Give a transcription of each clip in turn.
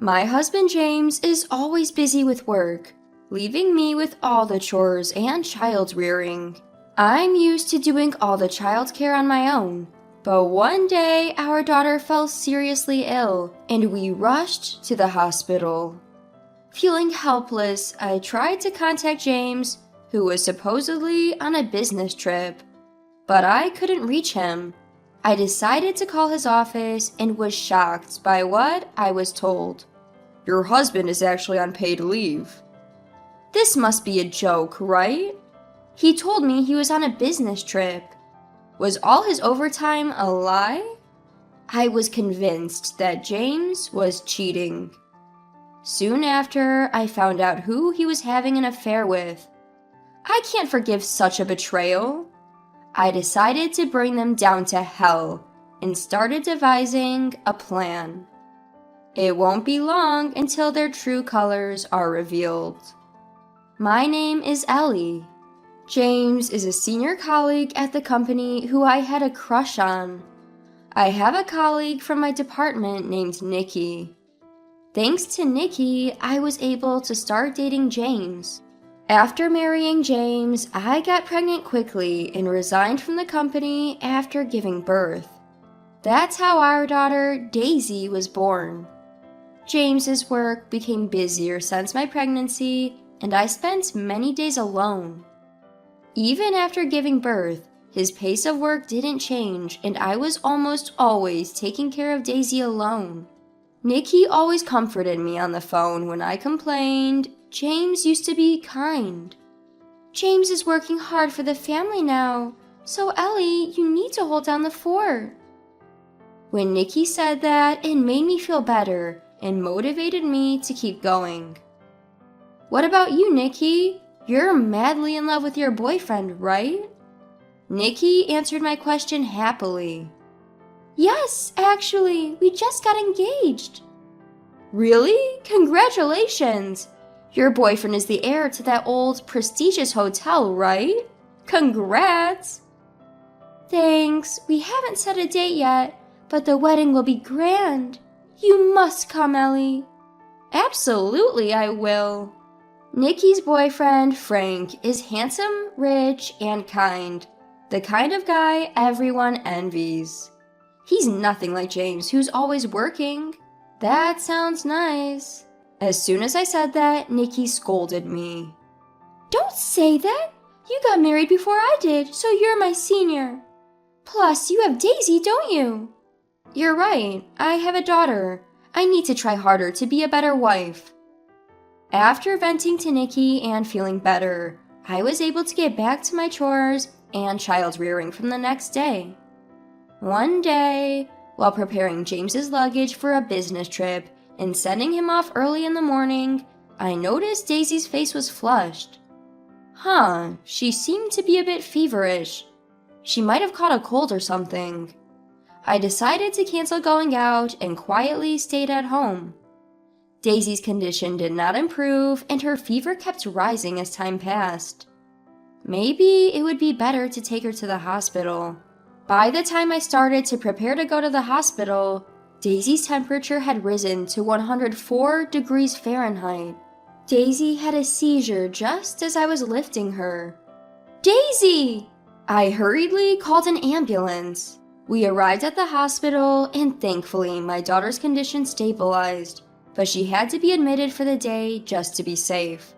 My husband James is always busy with work, leaving me with all the chores and child rearing. I'm used to doing all the childcare on my own, but one day our daughter fell seriously ill and we rushed to the hospital. Feeling helpless, I tried to contact James, who was supposedly on a business trip, but I couldn't reach him. I decided to call his office and was shocked by what I was told. Your husband is actually on paid leave. This must be a joke, right? He told me he was on a business trip. Was all his overtime a lie? I was convinced that James was cheating. Soon after, I found out who he was having an affair with. I can't forgive such a betrayal. I decided to bring them down to hell and started devising a plan. It won't be long until their true colors are revealed. My name is Ellie. James is a senior colleague at the company who I had a crush on. I have a colleague from my department named Nikki. Thanks to Nikki, I was able to start dating James. After marrying James, I got pregnant quickly and resigned from the company after giving birth. That's how our daughter, Daisy, was born. James's work became busier since my pregnancy, and I spent many days alone. Even after giving birth, his pace of work didn't change, and I was almost always taking care of Daisy alone. Nikki always comforted me on the phone when I complained. James used to be kind. James is working hard for the family now, so Ellie, you need to hold down the fort. When Nikki said that, it made me feel better and motivated me to keep going. What about you, Nikki? You're madly in love with your boyfriend, right? Nikki answered my question happily. Yes, actually, we just got engaged. Really? Congratulations! Your boyfriend is the heir to that old, prestigious hotel, right? Congrats! Thanks, we haven't set a date yet, but the wedding will be grand. You must come, Ellie. Absolutely, I will. Nikki's boyfriend, Frank, is handsome, rich, and kind. The kind of guy everyone envies. He's nothing like James, who's always working. That sounds nice. As soon as I said that, Nikki scolded me. Don't say that! You got married before I did, so you're my senior. Plus, you have Daisy, don't you? You're right. I have a daughter. I need to try harder to be a better wife. After venting to Nikki and feeling better, I was able to get back to my chores and child rearing from the next day. One day, while preparing James's luggage for a business trip and sending him off early in the morning, I noticed Daisy's face was flushed. She seemed to be a bit feverish. She might have caught a cold or something. I decided to cancel going out and quietly stayed at home. Daisy's condition did not improve and her fever kept rising as time passed. Maybe it would be better to take her to the hospital. By the time I started to prepare to go to the hospital, Daisy's temperature had risen to 104 degrees Fahrenheit. Daisy had a seizure just as I was lifting her. Daisy! I hurriedly called an ambulance. We arrived at the hospital, and thankfully my daughter's condition stabilized, but she had to be admitted for the day just to be safe.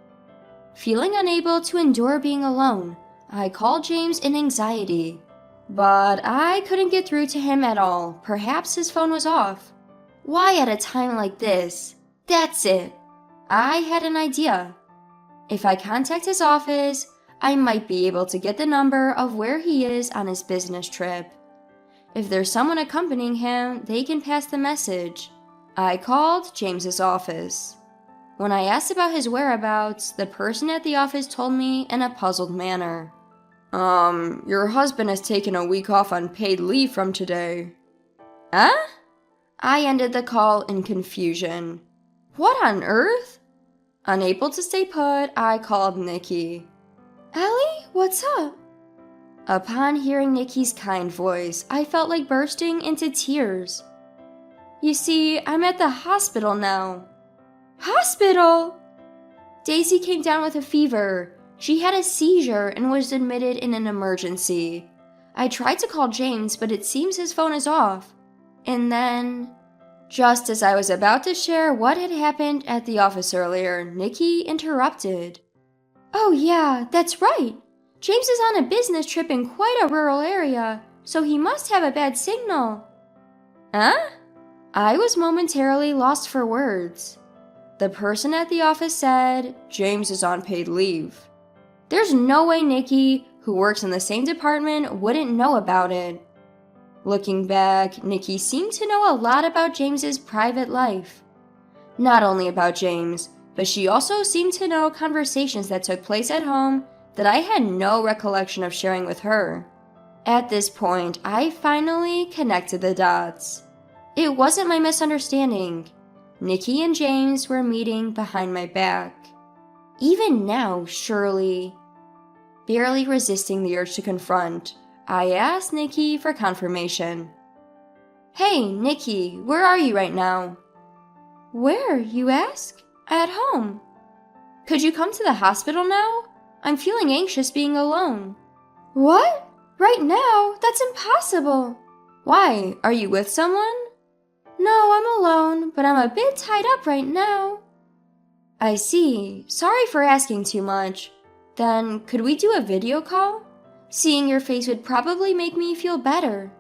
Feeling unable to endure being alone, I called James in anxiety. But I couldn't get through to him at all. Perhaps his phone was off. Why at a time like this? That's it. I had an idea. If I contact his office, I might be able to get the number of where he is on his business trip. If there's someone accompanying him, they can pass the message. I called James's office. When I asked about his whereabouts, the person at the office told me in a puzzled manner. Your husband has taken a week off on paid leave from today. Huh? I ended the call in confusion. What on earth? Unable to stay put, I called Nikki. Ellie, what's up? Upon hearing Nikki's kind voice, I felt like bursting into tears. You see, I'm at the hospital now. Hospital! Daisy came down with a fever. She had a seizure and was admitted in an emergency. I tried to call James, but it seems his phone is off. And then, just as I was about to share what had happened at the office earlier, Nikki interrupted. Oh yeah, that's right. James is on a business trip in quite a rural area, so he must have a bad signal. Huh? I was momentarily lost for words. The person at the office said, James is on paid leave. There's no way Nikki, who works in the same department, wouldn't know about it. Looking back, Nikki seemed to know a lot about James's private life. Not only about James, but she also seemed to know conversations that took place at home that I had no recollection of sharing with her. At this point, I finally connected the dots. It wasn't my misunderstanding. Nikki and James were meeting behind my back. Even now, surely. Barely resisting the urge to confront, I asked Nikki for confirmation. Hey, Nikki, where are you right now? Where, you ask? At home. Could you come to the hospital now? I'm feeling anxious being alone. What? Right now? That's impossible. Why? Are you with someone? No, I'm alone, but I'm a bit tied up right now. I see. Sorry for asking too much. Then, could we do a video call? Seeing your face would probably make me feel better.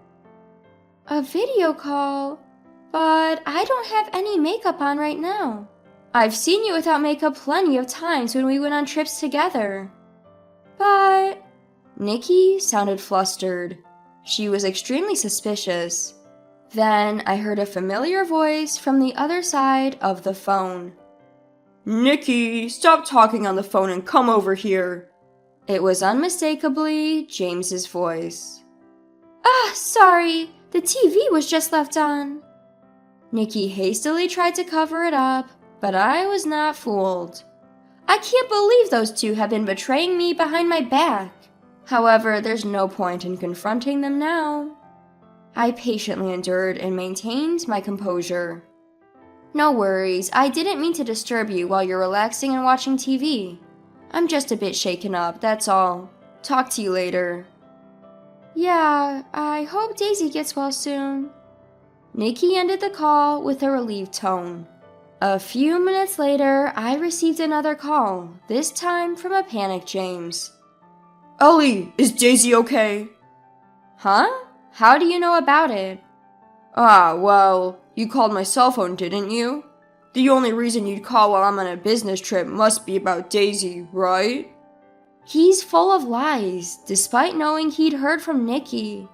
A video call? But I don't have any makeup on right now. I've seen you without makeup plenty of times when we went on trips together. But... Nikki sounded flustered. She was extremely suspicious. Then I heard a familiar voice from the other side of the phone. Nikki, stop talking on the phone and come over here. It was unmistakably James's voice. Sorry, the TV was just left on. Nikki hastily tried to cover it up, but I was not fooled. I can't believe those two have been betraying me behind my back. However, there's no point in confronting them now. I patiently endured and maintained my composure. No worries, I didn't mean to disturb you while you're relaxing and watching TV. I'm just a bit shaken up, that's all. Talk to you later. Yeah, I hope Daisy gets well soon. Nikki ended the call with a relieved tone. A few minutes later, I received another call, this time from a panicked James. Ellie, is Daisy okay? Huh? How do you know about it? Well, you called my cell phone, didn't you? The only reason you'd call while I'm on a business trip must be about Daisy, right? He's full of lies, despite knowing he'd heard from Nikki.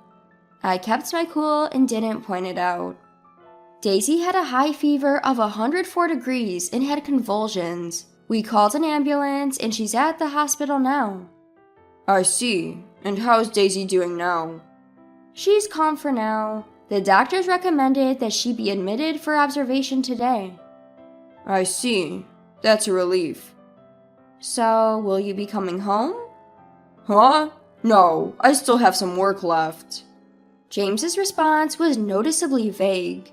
I kept my cool and didn't point it out. Daisy had a high fever of 104 degrees and had convulsions. We called an ambulance and she's at the hospital now. I see. And how's Daisy doing now? She's calm for now. The doctors recommended that she be admitted for observation today. I see. That's a relief. So, will you be coming home? Huh? No, I still have some work left. James's response was noticeably vague.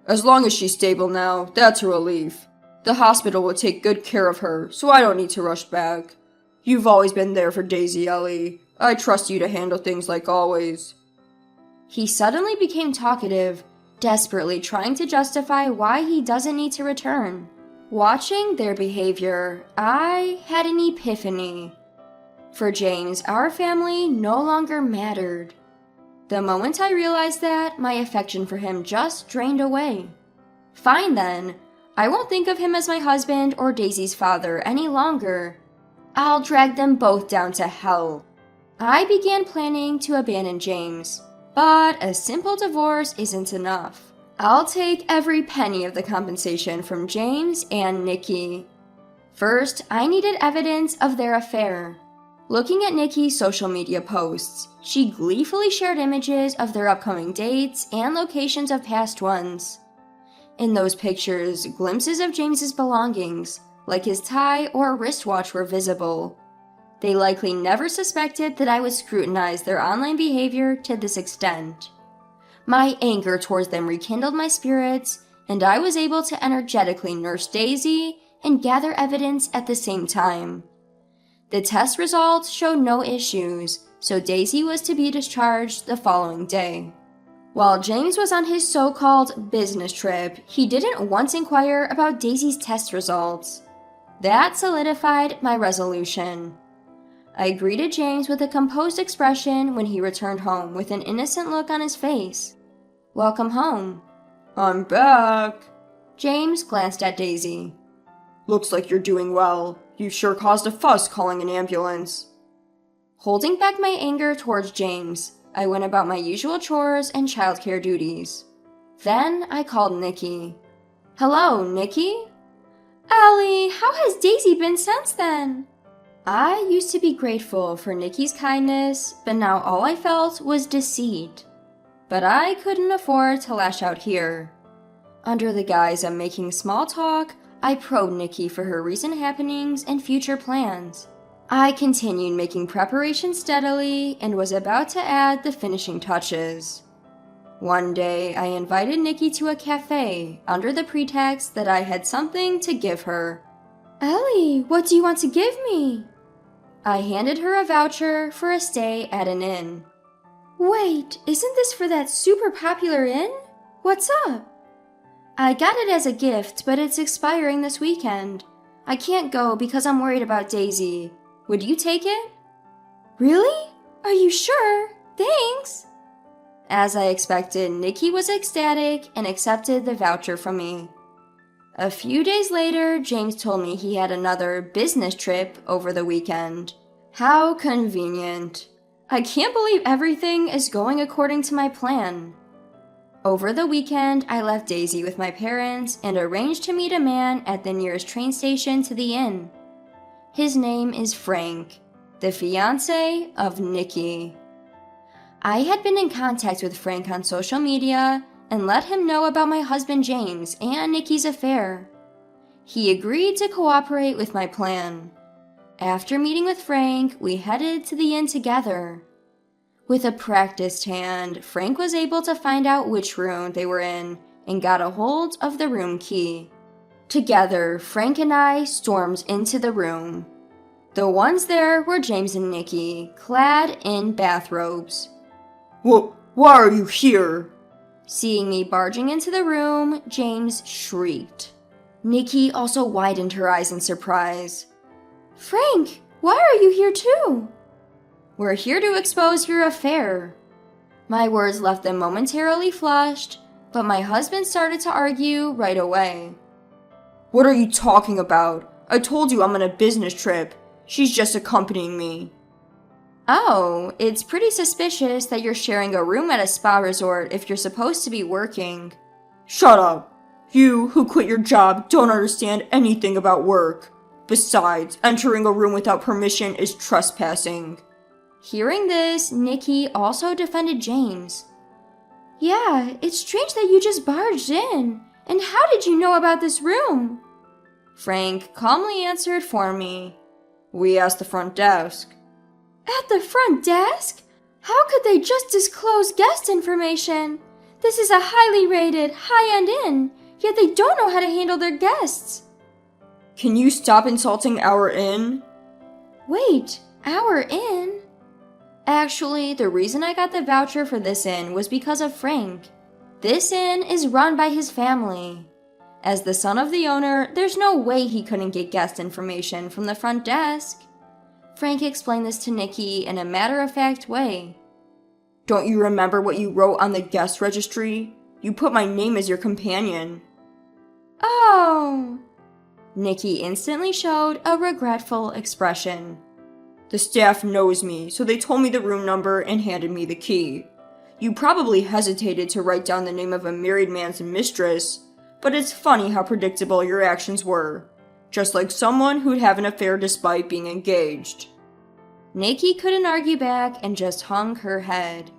As long as she's stable now, that's a relief. The hospital will take good care of her, so I don't need to rush back. You've always been there for Daisy, Ellie. I trust you to handle things like always. He suddenly became talkative, desperately trying to justify why he doesn't need to return. Watching their behavior, I had an epiphany. For James, our family no longer mattered. The moment I realized that, my affection for him just drained away. Fine then, I won't think of him as my husband or Daisy's father any longer. I'll drag them both down to hell. I began planning to abandon James, but a simple divorce isn't enough. I'll take every penny of the compensation from James and Nikki. First, I needed evidence of their affair. Looking at Nikki's social media posts, she gleefully shared images of their upcoming dates and locations of past ones. In those pictures, glimpses of James's belongings, like his tie or wristwatch, were visible. They likely never suspected that I would scrutinize their online behavior to this extent. My anger towards them rekindled my spirits, and I was able to energetically nurse Daisy and gather evidence at the same time. The test results showed no issues, so Daisy was to be discharged the following day. While James was on his so-called business trip, he didn't once inquire about Daisy's test results. That solidified my resolution. I greeted James with a composed expression when he returned home with an innocent look on his face. "Welcome home." "I'm back." James glanced at Daisy. "Looks like you're doing well. You sure caused a fuss calling an ambulance." Holding back my anger towards James, I went about my usual chores and childcare duties. Then I called Nikki. "Hello, Nikki?" "Allie, how has Daisy been since then?" I used to be grateful for Nikki's kindness, but now all I felt was deceit. But I couldn't afford to lash out here. Under the guise of making small talk, I probed Nikki for her recent happenings and future plans. I continued making preparations steadily and was about to add the finishing touches. One day, I invited Nikki to a cafe under the pretext that I had something to give her. "Ellie, what do you want to give me?" I handed her a voucher for a stay at an inn. "Wait, isn't this for that super popular inn? What's up?" "I got it as a gift, but it's expiring this weekend. I can't go because I'm worried about Daisy. Would you take it?" "Really? Are you sure? Thanks." As I expected, Nikki was ecstatic and accepted the voucher from me. A few days later, James told me he had another business trip over the weekend. How convenient. I can't believe everything is going according to my plan. Over the weekend, I left Daisy with my parents and arranged to meet a man at the nearest train station to the inn. His name is Frank, the fiancé of Nikki. I had been in contact with Frank on social media and let him know about my husband James and Nikki's affair. He agreed to cooperate with my plan. After meeting with Frank, we headed to the inn together. With a practiced hand, Frank was able to find out which room they were in and got a hold of the room key. Together, Frank and I stormed into the room. The ones there were James and Nikki, clad in bathrobes. Why are you here?" Seeing me barging into the room, James shrieked. Nikki also widened her eyes in surprise. "Frank, why are you here too?" "We're here to expose your affair." My words left them momentarily flushed, but my husband started to argue right away. "What are you talking about? I told you I'm on a business trip. She's just accompanying me." "Oh, it's pretty suspicious that you're sharing a room at a spa resort if you're supposed to be working." "Shut up. You, who quit your job, don't understand anything about work. Besides, entering a room without permission is trespassing." Hearing this, Nikki also defended James. "Yeah, it's strange that you just barged in. And how did you know about this room?" Frank calmly answered for me. "We asked the front desk." "At the front desk? How could they just disclose guest information? This is a highly rated, high-end inn, yet they don't know how to handle their guests." "Can you stop insulting our inn?" "Wait, our inn?" Actually, the reason I got the voucher for this inn was because of Frank. This inn is run by his family. As the son of the owner, there's no way he couldn't get guest information from the front desk. Frank explained this to Nikki in a matter-of-fact way. "Don't you remember what you wrote on the guest registry? You put my name as your companion." "Oh." Nikki instantly showed a regretful expression. "The staff knows me, so they told me the room number and handed me the key. You probably hesitated to write down the name of a married man's mistress, but it's funny how predictable your actions were. Just like someone who'd have an affair despite being engaged." Nikki couldn't argue back and just hung her head.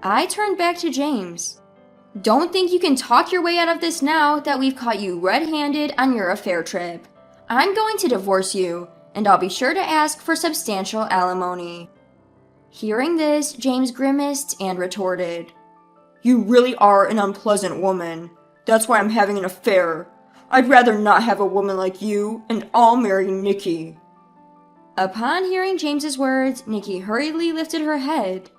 I turned back to James. "Don't think you can talk your way out of this now that we've caught you red-handed on your affair trip. I'm going to divorce you, and I'll be sure to ask for substantial alimony." Hearing this, James grimaced and retorted. "You really are an unpleasant woman. That's why I'm having an affair. I'd rather not have a woman like you, and I'll marry Nikki. Upon hearing James's words, Nikki hurriedly lifted her head.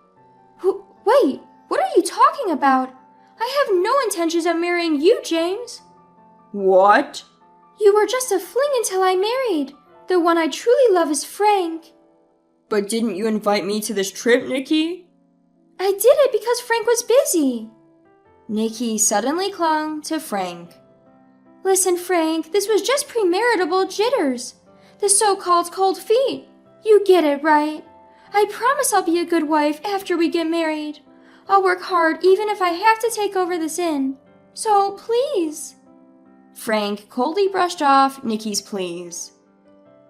Wait, what are you talking about? I have no intentions of marrying you, James. What? You were just a fling until I married. The one I truly love is Frank. But didn't you invite me to this trip, Nikki? I did it because Frank was busy. Nikki suddenly clung to Frank. Listen, Frank, this was just premarital jitters. The so-called cold feet. You get it, right? I promise I'll be a good wife after we get married. I'll work hard even if I have to take over this inn. So, please. Frank coldly brushed off Nikki's pleas.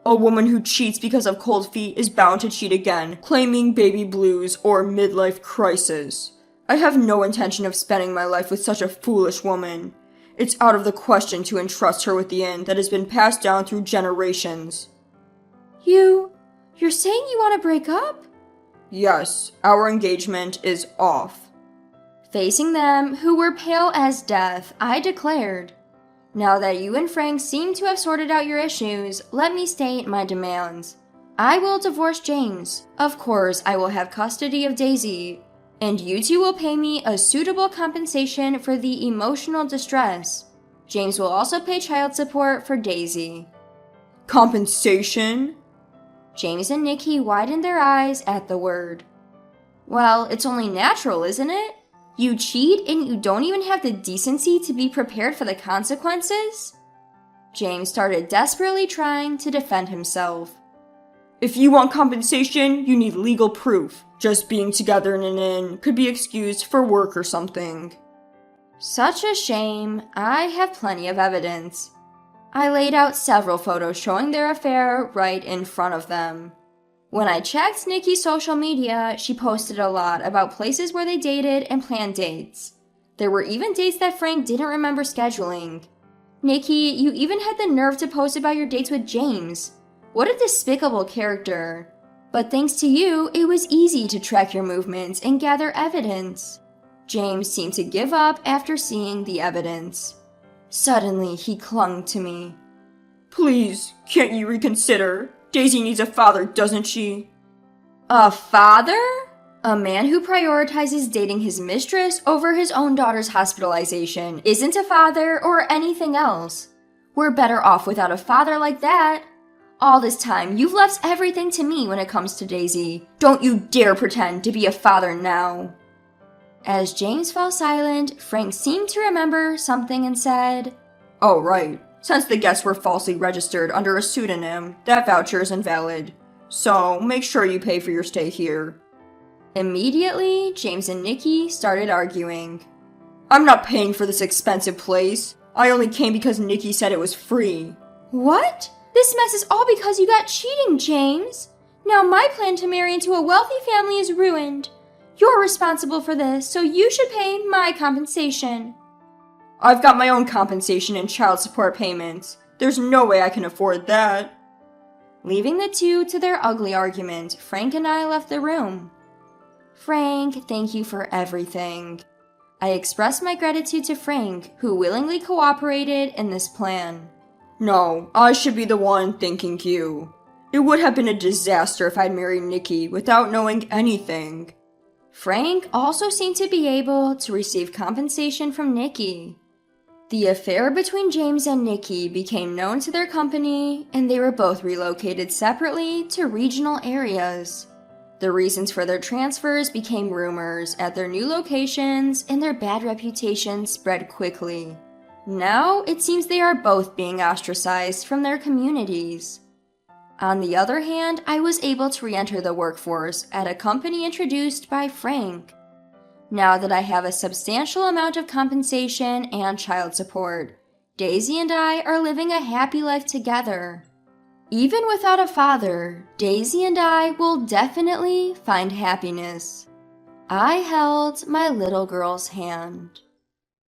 A woman who cheats because of cold feet is bound to cheat again, claiming baby blues or midlife crisis. I have no intention of spending my life with such a foolish woman. It's out of the question to entrust her with the inn that has been passed down through generations. You're saying you want to break up? Yes, our engagement is off. Facing them, who were pale as death, I declared, now that you and Frank seem to have sorted out your issues, let me state my demands. I will divorce James. Of course, I will have custody of Daisy. And you two will pay me a suitable compensation for the emotional distress. James will also pay child support for Daisy. Compensation? James and Nikki widened their eyes at the word. Well, it's only natural, isn't it? You cheat and you don't even have the decency to be prepared for the consequences? James started desperately trying to defend himself. If you want compensation, you need legal proof. Just being together in an inn could be excused for work or something. Such a shame. I have plenty of evidence. I laid out several photos showing their affair right in front of them. When I checked Nikki's social media, she posted a lot about places where they dated and planned dates. There were even dates that Frank didn't remember scheduling. Nikki, you even had the nerve to post about your dates with James. What a despicable character. But thanks to you, it was easy to track your movements and gather evidence. James seemed to give up after seeing the evidence. Suddenly, he clung to me. Please, can't you reconsider? Daisy needs a father, doesn't she? A father? A man who prioritizes dating his mistress over his own daughter's hospitalization isn't a father or anything else. We're better off without a father like that. All this time, you've left everything to me when it comes to Daisy. Don't you dare pretend to be a father now. As James fell silent, Frank seemed to remember something and said, Oh, right. Since the guests were falsely registered under a pseudonym, that voucher is invalid. So, make sure you pay for your stay here. Immediately, James and Nikki started arguing. I'm not paying for this expensive place. I only came because Nikki said it was free. What? This mess is all because you got cheating, James. Now my plan to marry into a wealthy family is ruined. You're responsible for this, so you should pay my compensation. I've got my own compensation and child support payments. There's no way I can afford that. Leaving the two to their ugly argument, Frank and I left the room. Frank, thank you for everything. I expressed my gratitude to Frank, who willingly cooperated in this plan. No, I should be the one thanking you. It would have been a disaster if I'd married Nikki without knowing anything. Frank also seemed to be able to receive compensation from Nikki. The affair between James and Nikki became known to their company, and they were both relocated separately to regional areas. The reasons for their transfers became rumors at their new locations, and their bad reputation spread quickly. Now, it seems they are both being ostracized from their communities. On the other hand, I was able to re-enter the workforce at a company introduced by Frank. Now that I have a substantial amount of compensation and child support, Daisy and I are living a happy life together. Even without a father, Daisy and I will definitely find happiness. I held my little girl's hand.